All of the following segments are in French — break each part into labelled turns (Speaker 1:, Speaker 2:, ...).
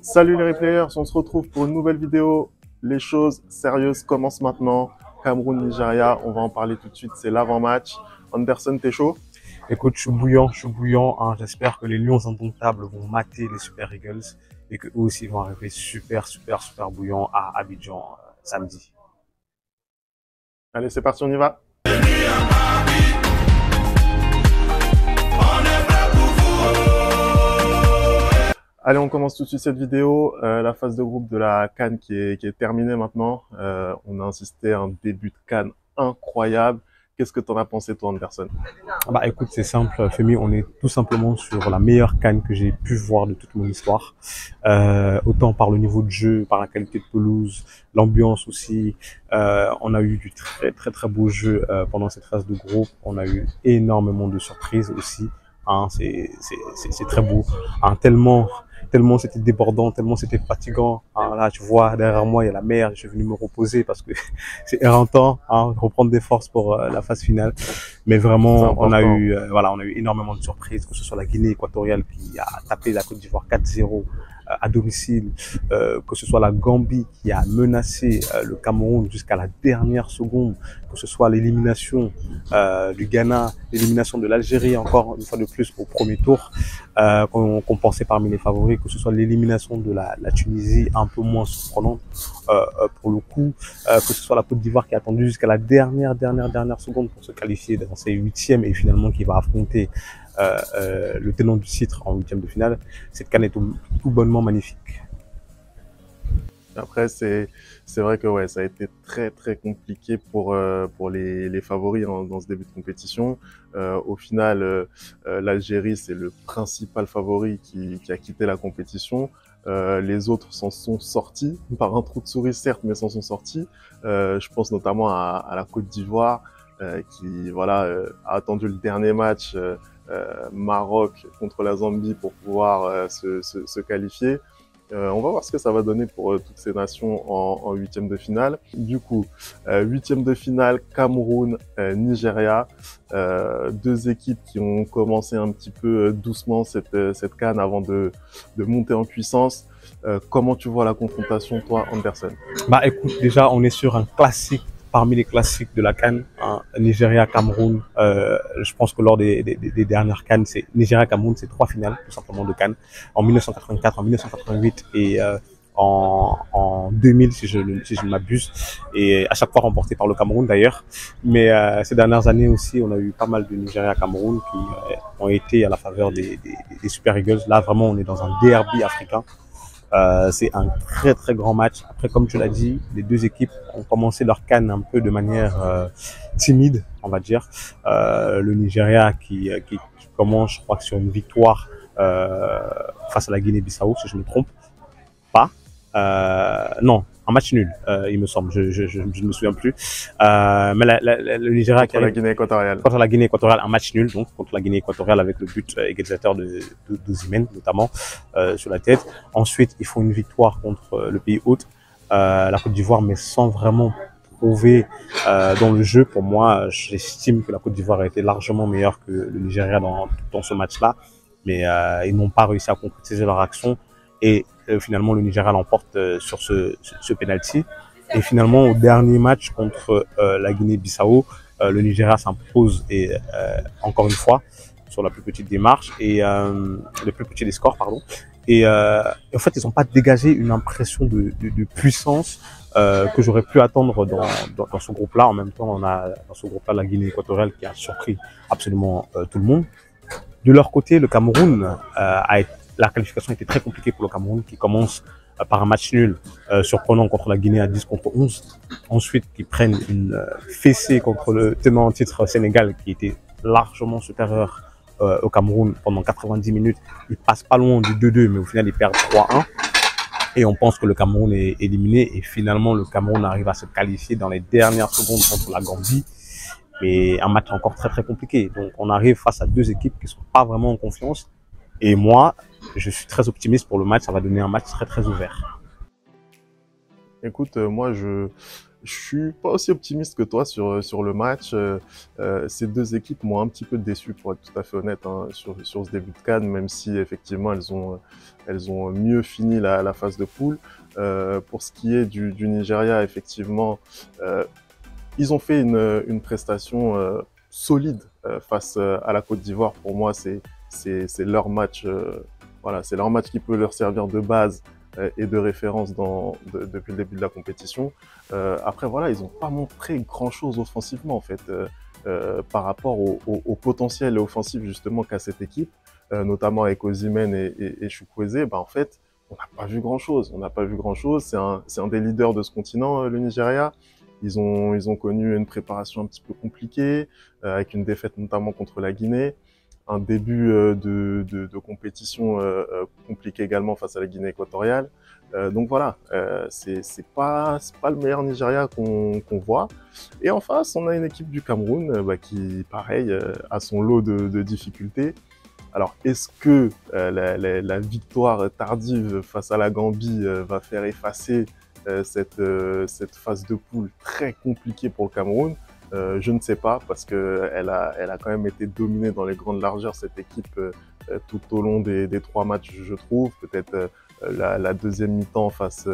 Speaker 1: Salut les replayers, on se retrouve pour une nouvelle vidéo. Les choses sérieuses commencent maintenant. Cameroun-Nigeria, on va en parler tout de suite, c'est l'avant-match. Anderson, t'es chaud?
Speaker 2: Écoute, je suis bouillant. Hein. J'espère que les Lions indomptables vont mater les Super Eagles et qu'eux aussi vont arriver super bouillants à Abidjan samedi.
Speaker 1: Allez, c'est parti, on y va. Allez, on commence tout de suite cette vidéo. La phase de groupe de la CAN qui est terminée maintenant. On a insisté à un début de CAN incroyable. Qu'est-ce que t'en as pensé, toi, Anderson?
Speaker 2: Bah écoute, c'est simple, Femi, on est tout simplement sur la meilleure CAN que j'ai pu voir de toute mon histoire. Autant par le niveau de jeu, par la qualité de pelouse, l'ambiance aussi. On a eu du très beau jeu pendant cette phase de groupe. On a eu énormément de surprises aussi. Hein, c'est très beau. Hein, tellement c'était débordant, tellement c'était fatigant. Hein, là, tu vois, derrière moi, il y a la mer. Je suis venu me reposer parce que c'est éreintant, hein, reprendre des forces pour la phase finale. Mais
Speaker 1: C'est
Speaker 2: vraiment,
Speaker 1: important.
Speaker 2: on a eu énormément de surprises, que ce soit la Guinée équatoriale qui a tapé la Côte d'Ivoire 4-0 à domicile, que ce soit la Gambie qui a menacé le Cameroun jusqu'à la dernière seconde, que ce soit l'élimination du Ghana, l'élimination de l'Algérie encore une fois de plus au premier tour, qu'on pensait parmi les favoris, que ce soit l'élimination de la Tunisie un peu moins surprenante pour le coup, que ce soit la Côte d'Ivoire qui a attendu jusqu'à la dernière seconde pour se qualifier dans ses huitièmes et finalement qui va affronter le tenant du titre en huitième de finale. Cette CAN est tout bonnement magnifique.
Speaker 1: Après, c'est vrai que ouais, ça a été très compliqué pour les favoris dans ce début de compétition. Au final, l'Algérie c'est le principal favori qui a quitté la compétition. Les autres s'en sont sortis par un trou de souris certes, mais s'en sont sortis. Je pense notamment à la Côte d'Ivoire qui voilà a attendu le dernier match Maroc contre la Zambie pour pouvoir se qualifier. On va voir ce que ça va donner pour toutes ces nations en huitième de finale. Du coup, huitième de finale, Cameroun, Nigeria, deux équipes qui ont commencé un petit peu doucement cette CAN avant de monter en puissance. Comment tu vois la confrontation, toi, Anderson?
Speaker 2: Bah écoute, déjà on est sur un classique parmi les classiques de la CAN, hein, Nigeria-Cameroun. Je pense que lors des dernières CAN, c'est Nigeria-Cameroun, c'est trois finales tout simplement de CAN, en 1984, en 1988 et en 2000 si je ne m'abuse, et à chaque fois remporté par le Cameroun d'ailleurs. Mais ces dernières années aussi, on a eu pas mal de Nigeria-Cameroun qui ont été à la faveur des Super Eagles. Là vraiment, on est dans un derby africain. C'est un très grand match. Après, comme tu l'as dit, les deux équipes ont commencé leur CAN un peu de manière timide, on va dire. Le Nigeria qui commence, je crois, sur une victoire face à la Guinée-Bissau, si je me trompe pas. Non, un match nul, il me semble. Je ne me souviens plus. Mais le Nigeria qui
Speaker 1: Contre la
Speaker 2: arrive
Speaker 1: Guinée équatoriale.
Speaker 2: contre la Guinée équatoriale, un match nul, donc contre la Guinée équatoriale avec le but égalisateur de Zimène, notamment sur la tête. Ensuite, ils font une victoire contre le pays hôte, la Côte d'Ivoire, mais sans vraiment prouver dans le jeu. Pour moi, j'estime que la Côte d'Ivoire a été largement meilleure que le Nigeria dans ce match-là, mais ils n'ont pas réussi à concrétiser leur action et finalement le Nigeria l'emporte sur ce penalty. Et finalement, au dernier match contre la Guinée-Bissau, le Nigeria s'impose et encore une fois sur la plus petite des marches et le plus petit des scores, pardon. Et en fait, ils n'ont pas dégagé une impression de puissance que j'aurais pu attendre dans ce groupe-là. En même temps, on a dans ce groupe-là la Guinée équatoriale qui a surpris absolument tout le monde. De leur côté, le Cameroun la qualification était très compliquée pour le Cameroun qui commence par un match nul surprenant contre la Guinée à 10 contre 11. Ensuite, qui prennent une fessée contre le tenant en titre Sénégal qui était largement supérieur au Cameroun pendant 90 minutes. Ils passent pas loin du 2-2, mais au final, ils perdent 3-1. Et on pense que le Cameroun est éliminé. Et finalement, le Cameroun arrive à se qualifier dans les dernières secondes contre la Gambie. Mais un match encore très compliqué. Donc, on arrive face à deux équipes qui sont pas vraiment en confiance. Et moi, je suis très optimiste pour le match. Ça va donner un match très ouvert.
Speaker 1: Écoute, moi Je suis pas aussi optimiste que toi sur le match. Ces deux équipes m'ont un petit peu déçu, pour être tout à fait honnête, hein, sur ce début de CAN, même si effectivement elles ont mieux fini la phase de poule. Pour ce qui est du Nigeria, effectivement, ils ont fait une prestation solide face à la Côte d'Ivoire. Pour moi, c'est leur match. Voilà, c'est leur match qui peut leur servir de base et de référence depuis le début de la compétition. Après, voilà, ils n'ont pas montré grand-chose offensivement, en fait, par rapport au potentiel offensif, justement, qu'a cette équipe, notamment avec Osimhen et Chukwueze. En fait, on n'a pas vu grand-chose. On n'a pas vu grand-chose. C'est un des leaders de ce continent, le Nigeria. Ils ont connu une préparation un petit peu compliquée, avec une défaite notamment contre la Guinée, un début de compétition compliqué également face à la Guinée équatoriale. Donc voilà, c'est pas le meilleur Nigeria qu'on voit. Et en face, on a une équipe du Cameroun qui, pareil, a son lot de difficultés. Alors, est-ce que la victoire tardive face à la Gambie va faire effacer cette phase de poule très compliquée pour le Cameroun? Je ne sais pas, parce que elle a quand même été dominée dans les grandes largeurs, cette équipe, tout au long des trois matchs, je trouve. Peut-être la deuxième mi-temps face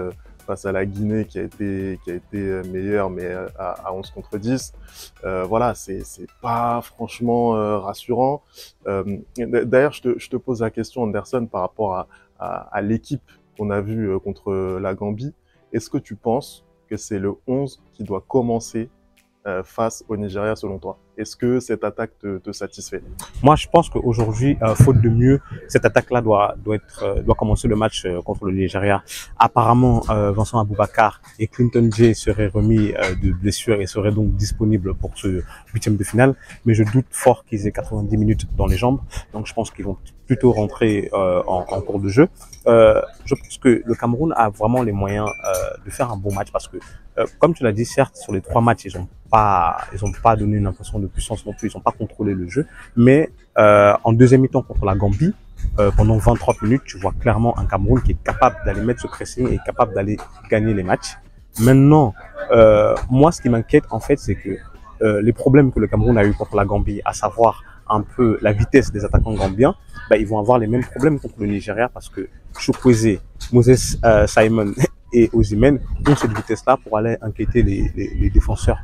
Speaker 1: à la Guinée qui a été meilleure, mais à 11 contre 10. Voilà, c'est pas franchement rassurant. D'ailleurs, je te pose la question, Anderson, par rapport à l'équipe qu'on a vue contre la Gambie. Est-ce que tu penses que c'est le 11 qui doit commencer face au Nigeria selon toi? Est-ce que cette attaque te satisfait?
Speaker 2: Moi, je pense qu'aujourd'hui, faute de mieux, cette attaque-là doit commencer le match contre le Nigeria. Apparemment, Vincent Aboubakar et Clinton Jay seraient remis de blessure et seraient donc disponibles pour ce huitième de finale. Mais je doute fort qu'ils aient 90 minutes dans les jambes. Donc, je pense qu'ils vont plutôt rentrer en cours de jeu. Je pense que le Cameroun a vraiment les moyens de faire un bon match parce que, comme tu l'as dit, certes, sur les trois matchs, ils ont pas donné une impression de puissance non plus, ils n'ont pas contrôlé le jeu, mais en deuxième mi-temps contre la Gambie, pendant 20-30 minutes, tu vois clairement un Cameroun qui est capable d'aller mettre ce pressing et capable d'aller gagner les matchs. Maintenant, moi, ce qui m'inquiète, en fait, c'est que les problèmes que le Cameroun a eu contre la Gambie, à savoir un peu la vitesse des attaquants gambiens, ils vont avoir les mêmes problèmes contre le Nigeria parce que Chukwueze, Moses Simon et Osimhen ont cette vitesse-là pour aller inquiéter les défenseurs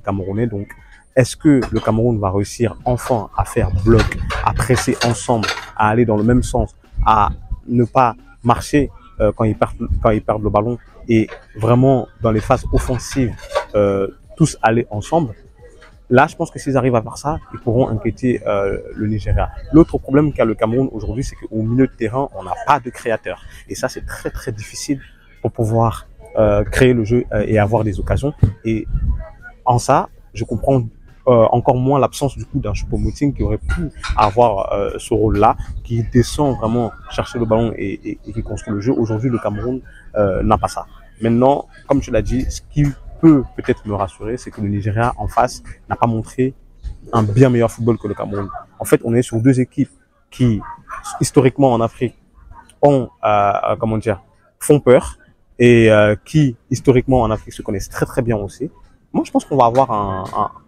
Speaker 2: camerounais. Donc, est-ce que le Cameroun va réussir enfin à faire bloc, à presser ensemble, à aller dans le même sens, à ne pas marcher quand ils perdent le ballon et vraiment dans les phases offensives tous aller ensemble? Là, je pense que s'ils arrivent à faire ça, ils pourront inquiéter le Nigeria. L'autre problème qu'a le Cameroun aujourd'hui, c'est qu'au milieu de terrain, on n'a pas de créateur. Et ça, c'est très, très difficile pour pouvoir créer le jeu et avoir des occasions. Et en ça, je comprends encore moins l'absence du coup d'un Choupo-Moting qui aurait pu avoir ce rôle-là, qui descend vraiment chercher le ballon et qui construit le jeu. Aujourd'hui, le Cameroun n'a pas ça. Maintenant, comme tu l'as dit, ce qui peut-être me rassurer, c'est que le Nigeria en face n'a pas montré un bien meilleur football que le Cameroun. En fait, on est sur deux équipes qui, historiquement en Afrique, font peur et qui, historiquement en Afrique, se connaissent très très bien aussi. Moi, je pense qu'on va avoir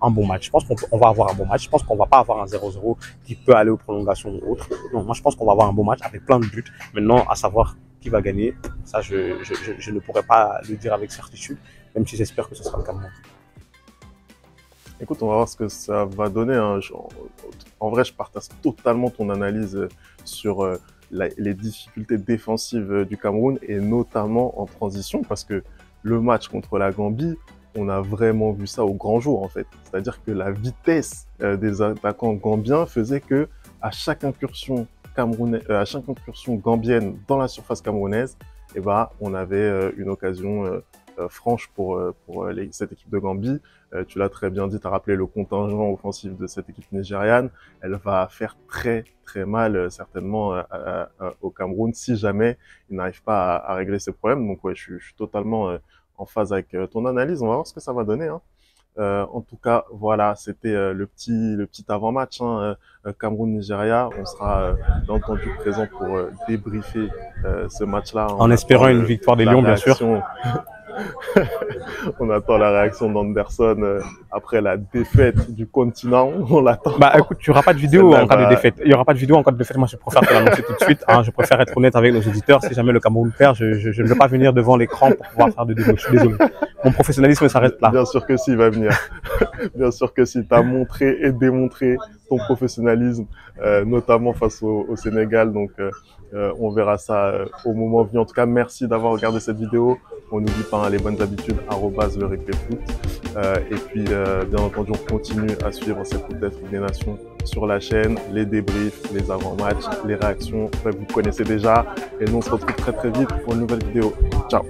Speaker 2: un bon match. Je pense qu'on va avoir un bon match. Je pense qu'on va pas avoir un 0-0 qui peut aller aux prolongations ou autre. Non, moi, je pense qu'on va avoir un bon match avec plein de buts. Maintenant, à savoir qui va gagner, ça, je ne pourrais pas le dire avec certitude, même si j'espère que ce sera le Cameroun.
Speaker 1: Écoute, on va voir ce que ça va donner, hein. En vrai, je partage totalement ton analyse sur les difficultés défensives du Cameroun et notamment en transition, parce que le match contre la Gambie, on a vraiment vu ça au grand jour en fait. C'est-à-dire que la vitesse des attaquants gambiens faisait que à chaque incursion gambienne dans la surface camerounaise, on avait une occasion franche pour cette équipe de Gambie. Tu l'as très bien dit, tu as rappelé le contingent offensif de cette équipe nigériane. Elle va faire très très mal certainement au Cameroun si jamais il n'arrive pas à régler ses problèmes. Donc ouais, je suis totalement en phase avec ton analyse. On va voir ce que ça va donner, hein. En tout cas, voilà, c'était le petit avant-match, hein, Cameroun-Nigeria. On sera bien entendu présent pour débriefer ce match-là,
Speaker 2: En espérant une victoire des Lions, bien sûr.
Speaker 1: On attend la réaction d'Anderson après la défaite du continent. On l'attend.
Speaker 2: Bah écoute, il n'y aura pas de vidéo en cas de défaite. Il n'y aura pas de vidéo en cas de défaite. Moi, je préfère te l'annoncer tout de suite. Hein. Je préfère être honnête avec nos auditeurs. Si jamais le Cameroun perd, je ne veux pas venir devant l'écran pour pouvoir faire de démo. Je suis désolé. Mon professionnalisme s'arrête là.
Speaker 1: Bien sûr que si, il va venir. Bien sûr que si. Tu as montré et démontré ton professionnalisme, notamment face au Sénégal. Donc, on verra ça au moment venu. En tout cas, merci d'avoir regardé cette vidéo. On n'oublie pas hein, les bonnes habitudes, @le replay foot. Et puis, bien entendu, on continue à suivre cette Coupe d'Afrique des Nations sur la chaîne, les débriefs, les avant-matchs, les réactions. Bref, vous connaissez déjà. Et nous, on se retrouve très très vite pour une nouvelle vidéo. Ciao.